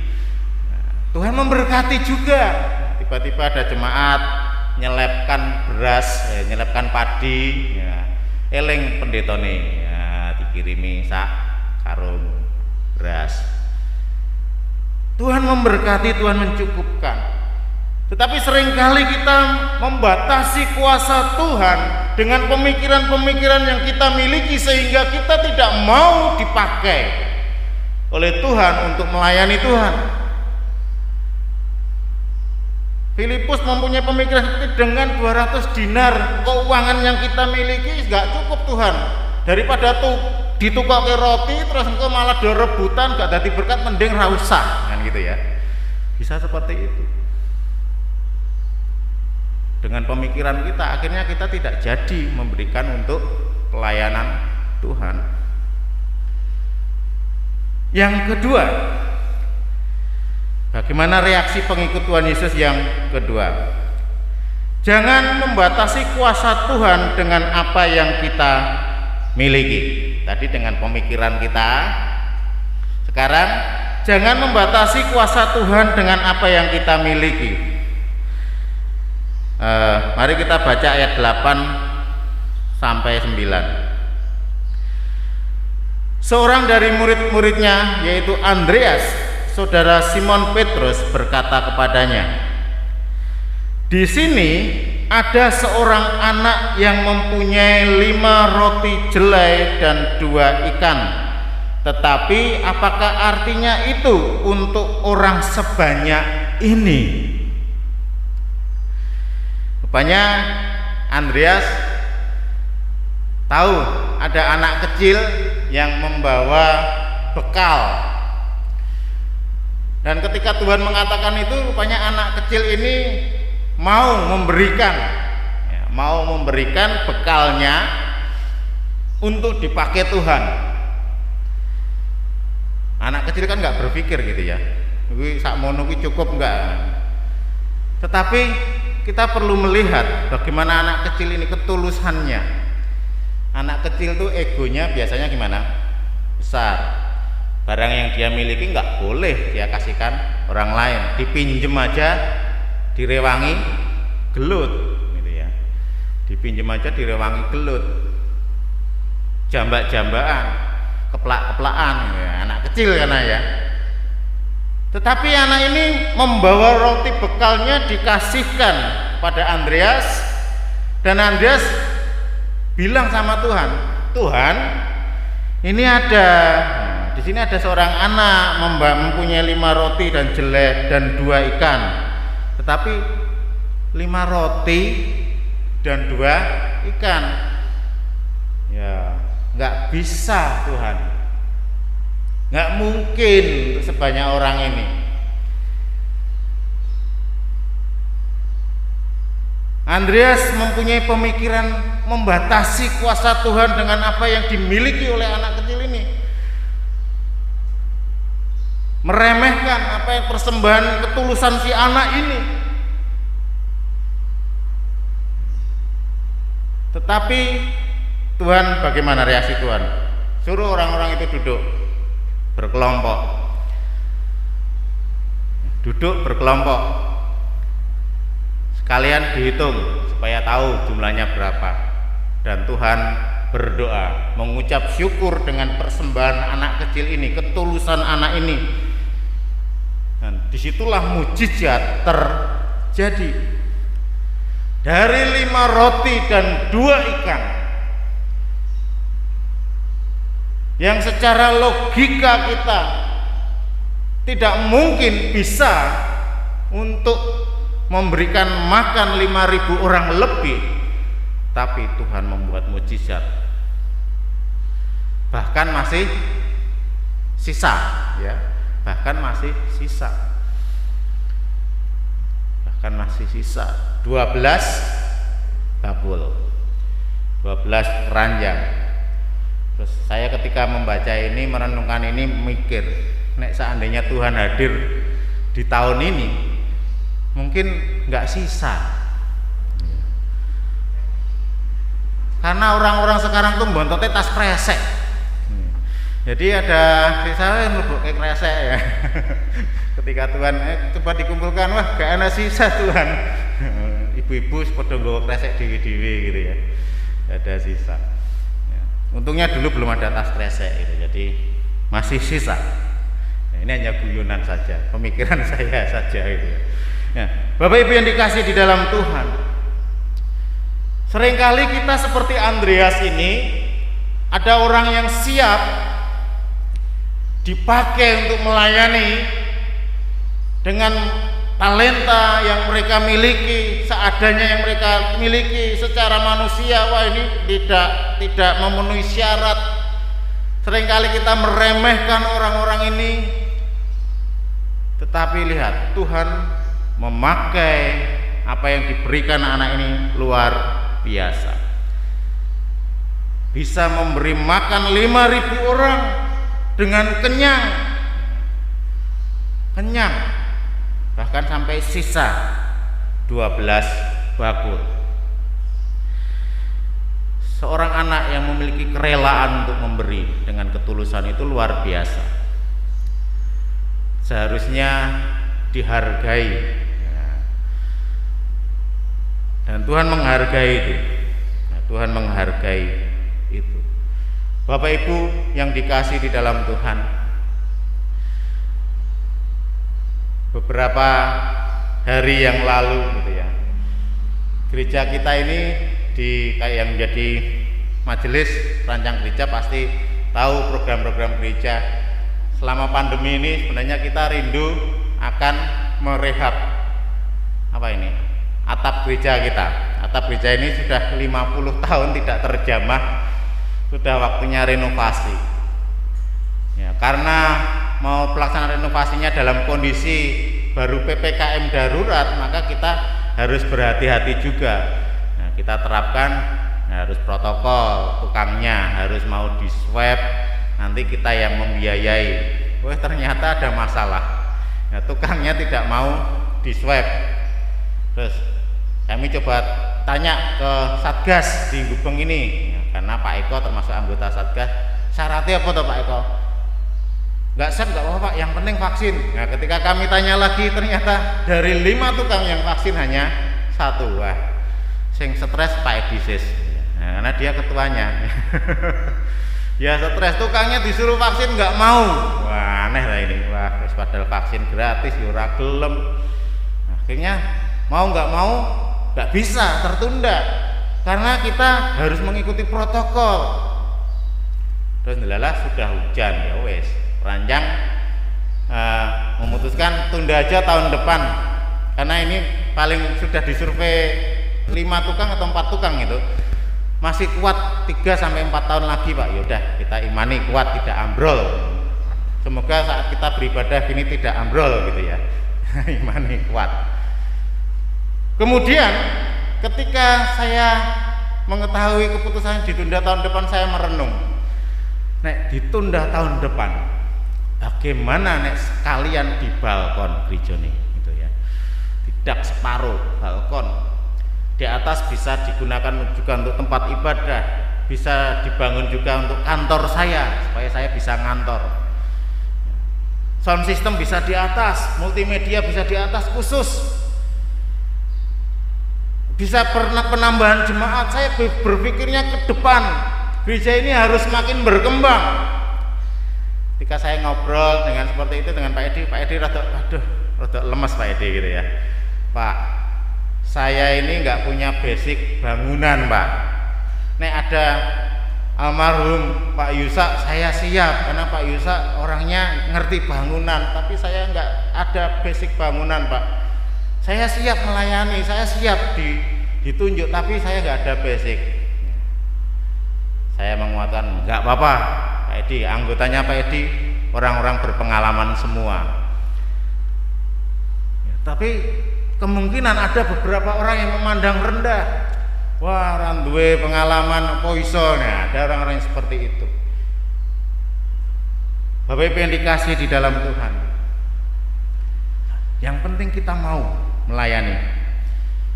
Tuhan memberkati juga. Tiba-tiba ada jemaat nyelepkan beras, nyelepkan padi, ya. Eling pendetone, ya, dikirimi sak karung beras. Tuhan memberkati, Tuhan mencukupkan. Tetapi seringkali kita membatasi kuasa Tuhan dengan pemikiran-pemikiran yang kita miliki sehingga kita tidak mau dipakai oleh Tuhan untuk melayani Tuhan. Filipus mempunyai pemikiran seperti dengan 200 dinar keuangan yang kita miliki gak cukup Tuhan. Daripada tuh ditukake roti terus engkau malah do rebutan gak dadi berkat, mending ra usah kan gitu ya. Bisa seperti itu. Dengan pemikiran kita akhirnya kita tidak jadi memberikan untuk pelayanan Tuhan. Yang kedua, bagaimana reaksi pengikut Tuhan Yesus yang kedua? Jangan membatasi kuasa Tuhan dengan apa yang kita miliki. Tadi dengan pemikiran kita. Sekarang jangan membatasi kuasa Tuhan dengan apa yang kita miliki. Mari kita baca ayat 8 sampai 9. Seorang dari murid-muridnya yaitu Andreas, saudara Simon Petrus, berkata kepadanya, "Di sini ada seorang anak yang mempunyai 5 roti jelai dan 2 ikan. Tetapi apakah artinya itu untuk orang sebanyak ini?" Rupanya Andreas tahu ada anak kecil yang membawa bekal. Dan ketika Tuhan mengatakan itu, rupanya anak kecil ini mau memberikan bekalnya untuk dipakai Tuhan. Anak kecil kan nggak berpikir gitu ya, ini sakmono ki cukup enggak. Tetapi kita perlu melihat bagaimana anak kecil ini ketulusannya. Anak kecil tuh egonya biasanya gimana? Besar. barang yang dia miliki nggak boleh dia kasihkan orang lain, dipinjem aja direwangi gelut gitu ya, dipinjem aja direwangi gelut, jambak-jambakan, keplak-keplakan ya, anak kecil karena ya. Tetapi anak ini membawa roti bekalnya dikasihkan pada Andreas, dan Andreas bilang sama Tuhan, Tuhan, ini ada, di sini ada seorang anak mempunyai 5 roti dan jelek dan 2 ikan. Tetapi 5 roti dan 2 ikan, ya nggak bisa Tuhan, nggak mungkin untuk sebanyak orang ini. Andreas mempunyai pemikiran membatasi kuasa Tuhan dengan apa yang dimiliki oleh anak kecil ini, meremehkan apa yang persembahan ketulusan si anak ini. Tetapi Tuhan, bagaimana reaksi Tuhan? Suruh orang-orang itu duduk berkelompok, duduk berkelompok, sekalian dihitung supaya tahu jumlahnya berapa. Dan Tuhan berdoa, mengucap syukur dengan persembahan anak kecil ini, ketulusan anak ini. Dan disitulah mujizat terjadi. Dari 5 roti dan 2 ikan, yang secara logika kita tidak mungkin bisa untuk memberikan makan 5.000 orang lebih, tapi Tuhan membuat mujizat. Bahkan masih sisa, ya, bahkan masih sisa, bahkan masih sisa 12 bakul, 12 keranjang. Terus saya ketika membaca ini, merenungkan ini, mikir, nek seandainya Tuhan hadir di tahun ini, mungkin nggak sisa. Karena orang-orang sekarang tuh bontotnya tas kresek. Jadi ada sisa yang lebok kayak kresek ya. Ketika Tuhan coba dikumpulkan, wah gak ada sisa Tuhan. Ibu-ibu pada nggawa kresek dewi-dewi gitu ya. Gak ada sisa. Untungnya dulu belum ada tas kresek gitu, jadi masih sisa. Nah, ini hanya guyonan saja, pemikiran saya saja gitu ya. Nah, Bapak Ibu yang dikasih di dalam Tuhan, seringkali kita seperti Andreas ini, ada orang yang siap dipakai untuk melayani dengan talenta yang mereka miliki, seadanya yang mereka miliki secara manusia. Wah, ini tidak memenuhi syarat. Seringkali kita meremehkan orang-orang ini, tetapi lihat, Tuhan memakai apa yang diberikan anak ini luar biasa. Bisa memberi makan 5.000 orang dengan kenyang, bahkan sampai sisa 12 bakul. Seorang anak yang memiliki kerelaan untuk memberi dengan ketulusan itu luar biasa, seharusnya dihargai, dan Tuhan menghargai itu. Tuhan menghargai itu. Bapak Ibu yang dikasih di dalam Tuhan, beberapa hari yang lalu gitu ya, gereja kita ini kayak yang menjadi majelis rancang gereja pasti tahu program-program gereja. Selama pandemi ini sebenarnya kita rindu akan merehab atap gereja kita. Atap gereja ini sudah 50 tahun tidak terjamah, sudah waktunya renovasi ya, karena mau pelaksanaan renovasinya dalam kondisi baru PPKM darurat, maka kita harus berhati-hati juga. Nah, kita terapkan harus protokol, tukangnya harus mau di swab, nanti kita yang membiayai. Wah, ternyata ada masalah. Nah, tukangnya tidak mau di swab. Terus kami coba tanya ke Satgas di Gubeng ini, ya, karena Pak Eko termasuk anggota Satgas. Syaratnya apa toh Pak Eko? nggak siap nggak apa-apa, yang penting vaksin. Nah, ketika kami tanya lagi, ternyata dari 5 tukang yang vaksin hanya 1. Wah, sing stres Pak Edi sis. Nah, karena dia ketuanya. Ya stres, tukangnya disuruh vaksin nggak mau. Wah, aneh lah ini. Wah, padahal vaksin gratis ya ora gelem. Akhirnya mau nggak bisa, tertunda karena kita harus mengikuti protokol. Terus ndelalah sudah hujan, ya wes ranjang memutuskan tunda aja tahun depan, karena ini paling sudah disurvei 5 tukang atau 4 tukang itu masih kuat 3-4 tahun lagi Pak. Yaudah kita imani kuat, tidak ambrol. Semoga saat kita beribadah ini tidak ambrol gitu ya. Imani kuat. Kemudian ketika saya mengetahui keputusan ditunda tahun depan, saya merenung, nek ditunda tahun depan bagaimana nek sekalian di balkon gereja nih gitu ya, tidak separuh balkon, di atas bisa digunakan juga untuk tempat ibadah, bisa dibangun juga untuk kantor saya supaya saya bisa ngantor, sound system bisa di atas, multimedia bisa di atas khusus, bisa penambahan jemaat. Saya berpikirnya ke depan, gereja ini harus makin berkembang. Ketika saya ngobrol dengan seperti itu dengan Pak Edi rada lemes Pak Edi gitu ya. Pak, saya ini nggak punya basic bangunan Pak. Nek ada almarhum Pak Yusak saya siap, karena Pak Yusak orangnya ngerti bangunan, tapi saya nggak ada basic bangunan Pak. Saya siap melayani, saya siap ditunjuk, tapi saya nggak ada basic. Saya menguatkan, nggak apa-apa Pak Edi, anggotanya Pak Edi orang-orang berpengalaman semua ya, tapi kemungkinan ada beberapa orang yang memandang rendah, wah orang duwe pengalaman poiso. Nah, ada orang-orang yang seperti itu. Bapak Ibu yang dikasih di dalam Tuhan, yang penting kita mau melayani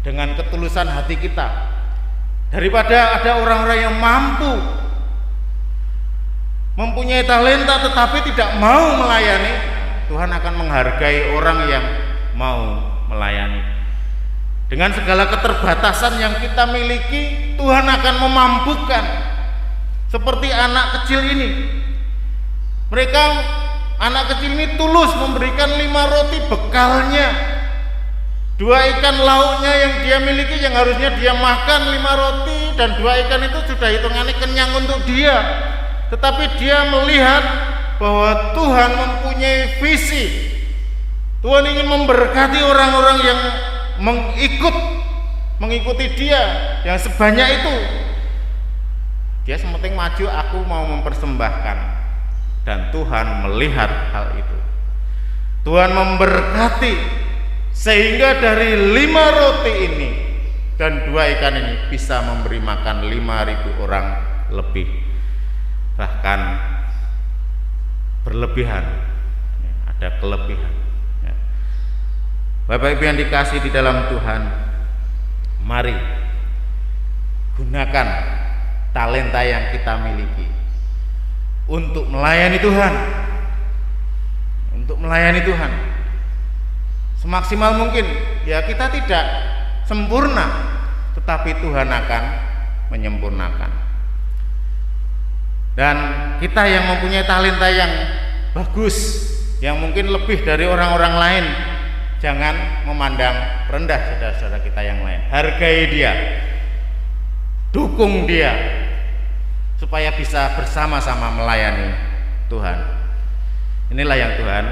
dengan ketulusan hati kita, daripada ada orang-orang yang mempunyai talenta tetapi tidak mau melayani. Tuhan akan menghargai orang yang mau melayani. Dengan segala keterbatasan yang kita miliki, Tuhan akan memampukan. Seperti anak kecil ini, anak kecil ini tulus memberikan 5 roti bekalnya, 2 ikan lauknya yang dia miliki, yang harusnya dia makan 5 roti dan 2 ikan itu sudah hitungannya kenyang untuk dia. Tetapi dia melihat bahwa Tuhan mempunyai visi. Tuhan ingin memberkati orang-orang yang mengikuti dia yang sebanyak itu. Dia sementing maju, aku mau mempersembahkan, dan Tuhan melihat hal itu. Tuhan memberkati sehingga dari 5 roti ini dan 2 ikan ini bisa memberi makan 5.000 orang lebih. Bahkan berlebihan, ada kelebihan. Bapak Ibu yang dikasih di dalam Tuhan, mari gunakan talenta yang kita miliki untuk melayani Tuhan, semaksimal mungkin. Ya, kita tidak sempurna, tetapi Tuhan akan menyempurnakan. Dan kita yang mempunyai talenta yang bagus, yang mungkin lebih dari orang-orang lain, jangan memandang rendah saudara-saudara kita yang lain. Hargai dia, dukung dia, supaya bisa bersama-sama melayani Tuhan. Inilah yang Tuhan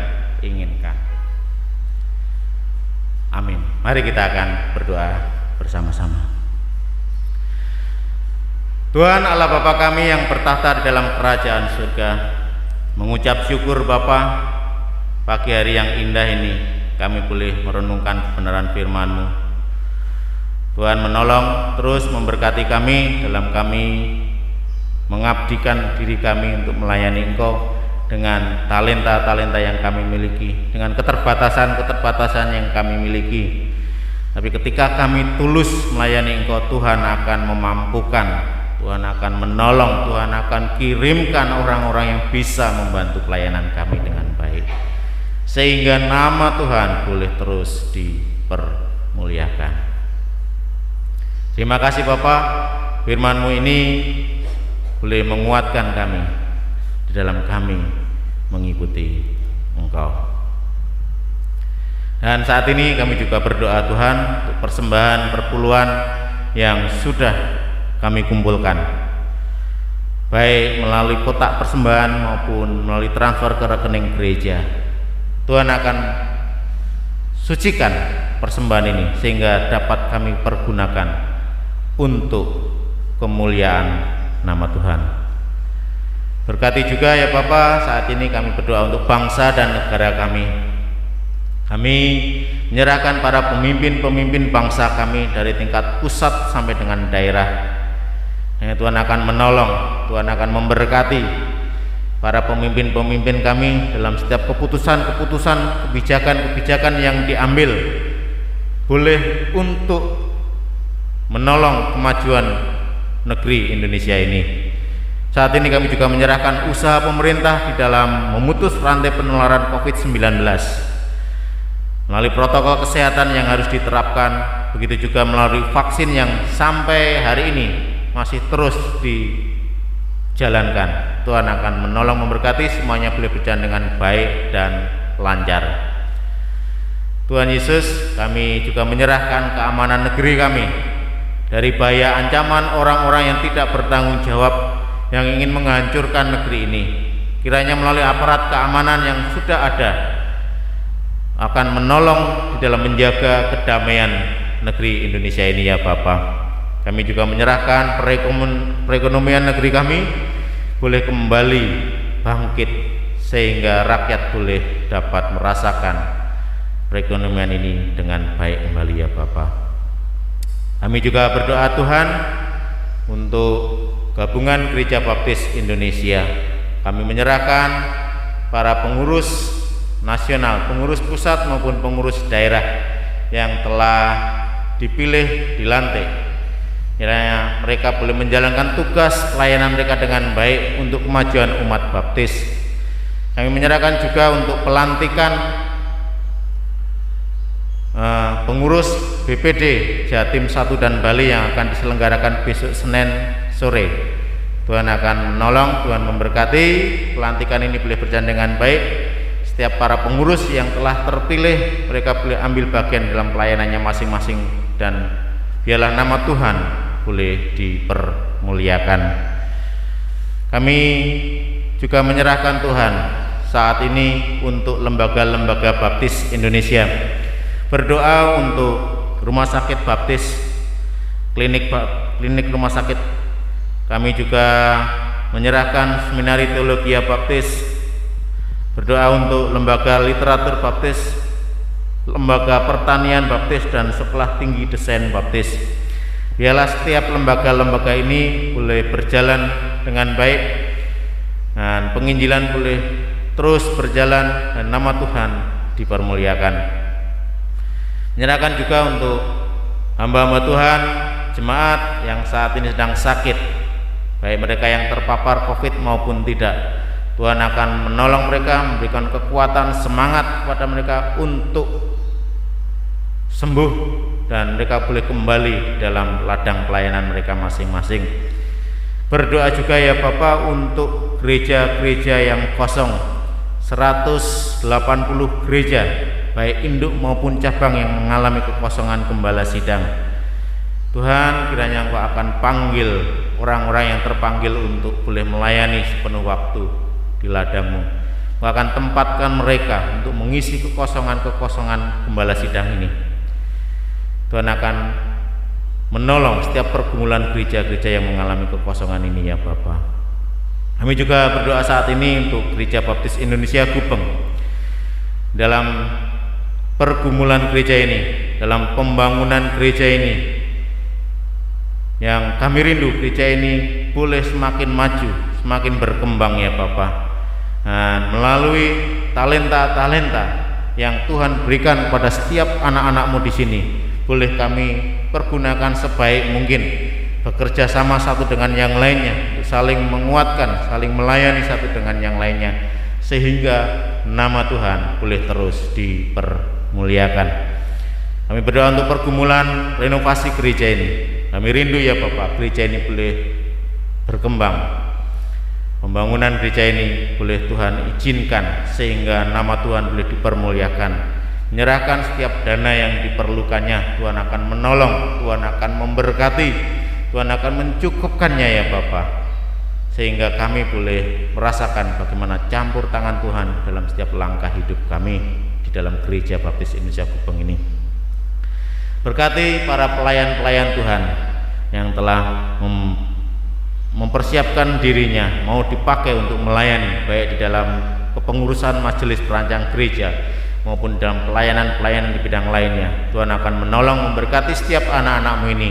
inginkan. Amin. Mari kita akan berdoa bersama-sama. Tuhan Allah Bapa kami yang bertahta di dalam kerajaan surga, mengucap syukur Bapa, pagi hari yang indah ini kami boleh merenungkan kebenaran firman-Mu. Tuhan menolong terus memberkati kami dalam kami mengabdikan diri kami untuk melayani Engkau dengan talenta-talenta yang kami miliki, dengan keterbatasan-keterbatasan yang kami miliki. Tapi ketika kami tulus melayani Engkau, Tuhan akan memampukan, Tuhan akan menolong, Tuhan akan kirimkan orang-orang yang bisa membantu pelayanan kami dengan sehingga nama Tuhan boleh terus dipermuliakan. Terima kasih Bapak, firman-Mu ini boleh menguatkan kami di dalam kami mengikuti Engkau. Dan saat ini kami juga berdoa Tuhan untuk persembahan perpuluhan yang sudah kami kumpulkan, baik melalui kotak persembahan maupun melalui transfer ke rekening gereja. Tuhan akan sucikan persembahan ini sehingga dapat kami pergunakan untuk kemuliaan nama Tuhan. Berkati juga ya Bapa, saat ini kami berdoa untuk bangsa dan negara kami. Kami menyerahkan para pemimpin-pemimpin bangsa kami dari tingkat pusat sampai dengan daerah. Tuhan akan menolong, Tuhan akan memberkati para pemimpin-pemimpin kami dalam setiap keputusan-keputusan, kebijakan-kebijakan yang diambil, boleh untuk menolong kemajuan negeri Indonesia ini. Saat ini kami juga menyerahkan usaha pemerintah di dalam memutus rantai penularan COVID-19 melalui protokol kesehatan yang harus diterapkan, begitu juga melalui vaksin yang sampai hari ini masih terus dijalankan. Tuhan akan menolong, memberkati, semuanya boleh berjalan dengan baik dan lancar. Tuhan Yesus, kami juga menyerahkan keamanan negeri kami dari bahaya ancaman orang-orang yang tidak bertanggung jawab yang ingin menghancurkan negeri ini. Kiranya melalui aparat keamanan yang sudah ada akan menolong di dalam menjaga kedamaian negeri Indonesia ini ya Bapa. Kami juga menyerahkan perekonomian negeri kami boleh kembali bangkit sehingga rakyat boleh dapat merasakan perekonomian ini dengan baik kembali ya Bapa. Kami juga berdoa Tuhan untuk Gabungan Gereja Baptis Indonesia. Kami menyerahkan para pengurus nasional, pengurus pusat maupun pengurus daerah yang telah dipilih, dilantik. Kiranya mereka boleh menjalankan tugas pelayanan mereka dengan baik untuk kemajuan umat baptis. Kami menyerahkan juga untuk pelantikan pengurus BPD Jatim 1 dan Bali yang akan diselenggarakan besok Senin sore. Tuhan akan menolong, Tuhan memberkati, pelantikan ini boleh berjalan dengan baik. Setiap para pengurus yang telah terpilih, mereka boleh ambil bagian dalam pelayanannya masing-masing dan biarlah nama Tuhan boleh dipermuliakan. Kami juga menyerahkan Tuhan saat ini untuk lembaga-lembaga baptis Indonesia. Berdoa untuk rumah sakit baptis, klinik rumah sakit. Kami juga menyerahkan seminari teologi baptis. Berdoa untuk lembaga literatur baptis, lembaga pertanian baptis, dan sekolah tinggi desain baptis. Biarlah setiap lembaga-lembaga ini boleh berjalan dengan baik dan penginjilan boleh terus berjalan dan nama Tuhan dipermuliakan. Menyerahkan juga untuk hamba-hamba Tuhan, jemaat yang saat ini sedang sakit, baik mereka yang terpapar COVID maupun tidak. Tuhan akan menolong mereka, memberikan kekuatan, semangat kepada mereka untuk sembuh dan mereka boleh kembali dalam ladang pelayanan mereka masing-masing. Berdoa juga ya Bapak untuk gereja-gereja yang kosong, 180 gereja baik induk maupun cabang yang mengalami kekosongan gembala sidang. Tuhan, kiranya Engkau akan panggil orang-orang yang terpanggil untuk boleh melayani sepenuh waktu di ladang-Mu. Engkau akan tempatkan mereka untuk mengisi kekosongan-kekosongan gembala sidang ini. Tuhan akan menolong setiap pergumulan gereja-gereja yang mengalami kekosongan ini ya Bapa. Kami juga berdoa saat ini untuk Gereja Baptis Indonesia Gubeng. Dalam pergumulan gereja ini, dalam pembangunan gereja ini, yang kami rindu gereja ini boleh semakin maju, semakin berkembang ya Bapa. Dan melalui talenta-talenta yang Tuhan berikan kepada setiap anak-anak-Mu di sini, boleh kami pergunakan sebaik mungkin, bekerja sama satu dengan yang lainnya, untuk saling menguatkan, saling melayani satu dengan yang lainnya, sehingga nama Tuhan boleh terus dipermuliakan. Kami berdoa untuk pergumulan renovasi gereja ini. Kami rindu ya Bapak, gereja ini boleh berkembang. Pembangunan gereja ini boleh Tuhan izinkan sehingga nama Tuhan boleh dipermuliakan. Menyerahkan setiap dana yang diperlukannya, Tuhan akan menolong, Tuhan akan memberkati, Tuhan akan mencukupkannya ya Bapak. Sehingga kami boleh merasakan bagaimana campur tangan Tuhan dalam setiap langkah hidup kami di dalam Gereja Baptis Indonesia Gubeng ini. Berkati para pelayan-pelayan Tuhan yang telah mempersiapkan dirinya mau dipakai untuk melayani, baik di dalam kepengurusan majelis perancang gereja maupun dalam pelayanan-pelayanan di bidang lainnya. Tuhan akan menolong memberkati setiap anak-anak-Mu ini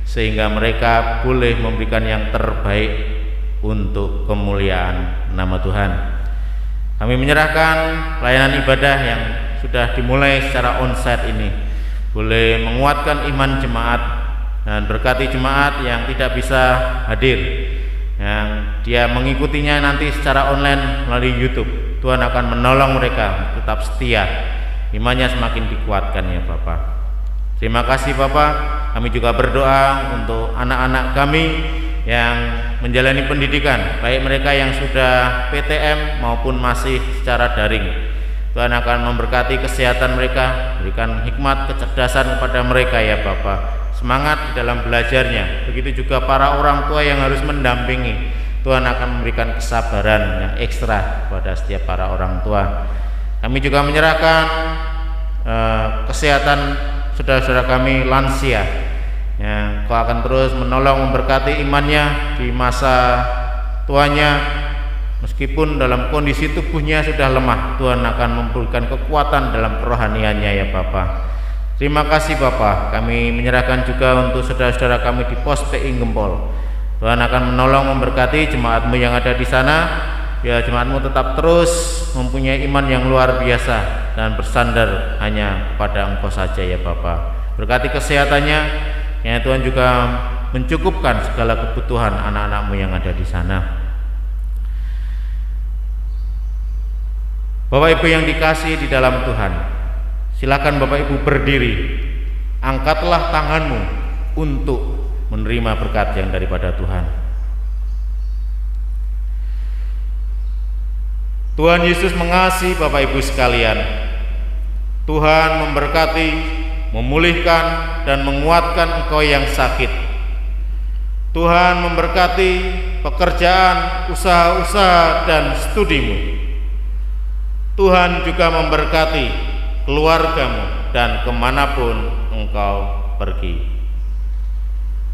sehingga mereka boleh memberikan yang terbaik untuk kemuliaan nama Tuhan. Kami menyerahkan pelayanan ibadah yang sudah dimulai secara onsite ini boleh menguatkan iman jemaat dan berkati jemaat yang tidak bisa hadir, yang dia mengikutinya nanti secara online melalui YouTube. Tuhan akan menolong mereka tetap setia, imannya semakin dikuatkan ya Bapak. Terima kasih Bapak. Kami juga berdoa untuk anak-anak kami yang menjalani pendidikan, baik mereka yang sudah PTM maupun masih secara daring. Tuhan akan memberkati kesehatan mereka, berikan hikmat kecerdasan kepada mereka ya Bapak, semangat di dalam belajarnya. Begitu juga para orang tua yang harus mendampingi, Tuhan akan memberikan kesabaran yang ekstra kepada setiap para orang tua. Kami juga menyerahkan kesehatan saudara-saudara kami lansia, ya, Kau akan terus menolong memberkati imannya di masa tuanya, meskipun dalam kondisi tubuhnya sudah lemah. Tuhan akan memberikan kekuatan dalam kerohaniannya ya Bapak. Terima kasih Bapak. Kami menyerahkan juga untuk saudara-saudara kami di pos PI Gempol. Tuhan akan menolong memberkati jemaat-Mu yang ada di sana. Ya, jemaat-Mu tetap terus mempunyai iman yang luar biasa dan bersandar hanya kepada Engkau saja ya Bapak. Berkati kesehatannya, ya Tuhan juga mencukupkan segala kebutuhan anak-anak-Mu yang ada di sana. Bapak Ibu yang dikasihi di dalam Tuhan, silakan Bapak Ibu berdiri. Angkatlah tanganmu untuk menerima berkat yang daripada Tuhan. Tuhan Yesus mengasihi Bapak Ibu sekalian. Tuhan memberkati, memulihkan dan menguatkan engkau yang sakit. Tuhan memberkati pekerjaan, usaha-usaha dan studimu. Tuhan juga memberkati keluargamu dan kemanapun engkau pergi.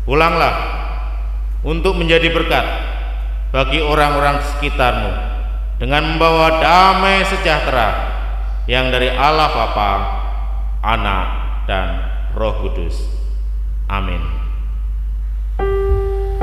Pulanglah untuk menjadi berkat bagi orang-orang sekitarmu dengan membawa damai sejahtera yang dari Allah Bapa, Anak dan Roh Kudus. Amin. Terima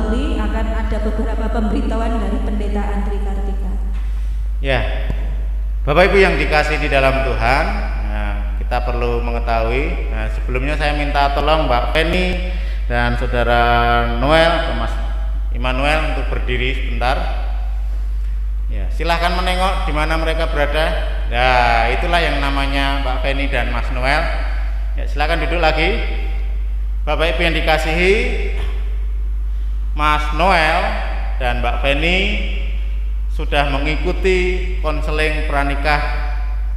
kembali akan ada beberapa pemberitahuan dari Pendeta Andri Kartika. Ya, Bapak Ibu yang dikasih di dalam Tuhan, kita perlu mengetahui. Sebelumnya saya minta tolong Mbak Penny dan Saudara Noel atau Mas Immanuel untuk berdiri sebentar. Ya, silahkan menengok di mana mereka berada. Ya, itulah yang namanya Mbak Penny dan Mas Noel. Ya, silahkan duduk lagi. Bapak Ibu yang dikasihi, Mas Noel dan Mbak Penny sudah mengikuti konseling pranikah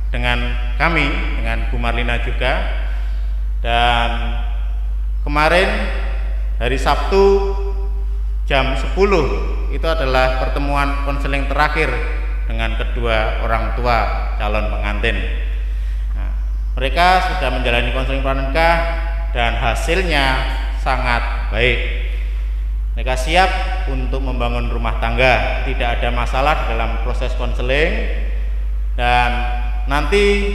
dengan kami, dengan Bu Marlina juga. Dan kemarin hari Sabtu jam 10 itu adalah pertemuan konseling terakhir dengan kedua orang tua calon pengantin. Mereka sudah menjalani konseling pranikah dan hasilnya sangat baik. Mereka siap untuk membangun rumah tangga, tidak ada masalah dalam proses konseling, dan nanti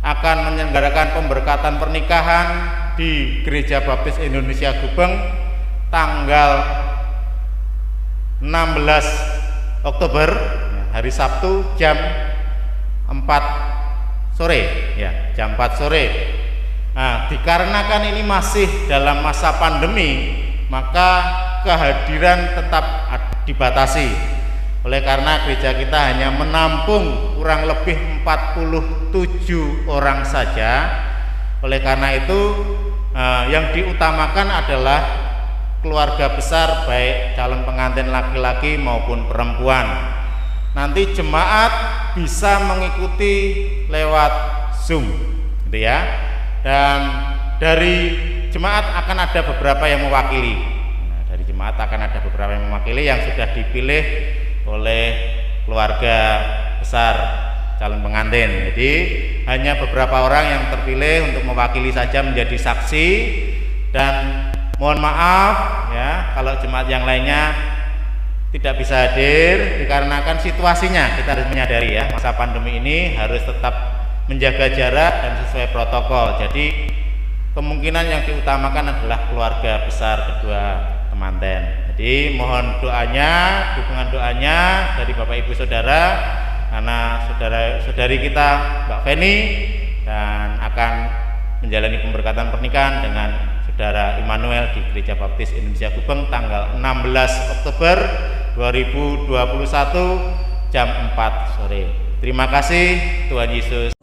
akan menyelenggarakan pemberkatan pernikahan di Gereja Baptis Indonesia Gubeng tanggal 16 Oktober, hari Sabtu jam 4 sore, ya, jam 4 sore. Nah, dikarenakan ini masih dalam masa pandemi, maka kehadiran tetap dibatasi. Oleh karena gereja kita hanya menampung kurang lebih 47 orang saja. Oleh karena itu yang diutamakan adalah keluarga besar, baik calon pengantin laki-laki maupun perempuan. Nanti jemaat bisa mengikuti lewat Zoom, gitu ya. Dan dari jemaat akan ada beberapa yang mewakili. Dari jemaat akan ada beberapa yang mewakili yang sudah dipilih oleh keluarga besar calon pengantin. Jadi hanya beberapa orang yang terpilih untuk mewakili saja menjadi saksi. Dan mohon maaf ya kalau jemaat yang lainnya tidak bisa hadir dikarenakan situasinya. Kita harus menyadari ya, masa pandemi ini harus tetap menjaga jarak dan sesuai protokol. Jadi kemungkinan yang diutamakan adalah keluarga besar kedua temanten. Jadi mohon doanya, dukungan doanya dari Bapak Ibu Saudara, karena saudari kita Mbak Feni dan akan menjalani pemberkatan pernikahan dengan Saudara Immanuel di Gereja Baptis Indonesia Gubeng tanggal 16 Oktober 2021 jam 4 sore. Terima kasih, Tuhan Yesus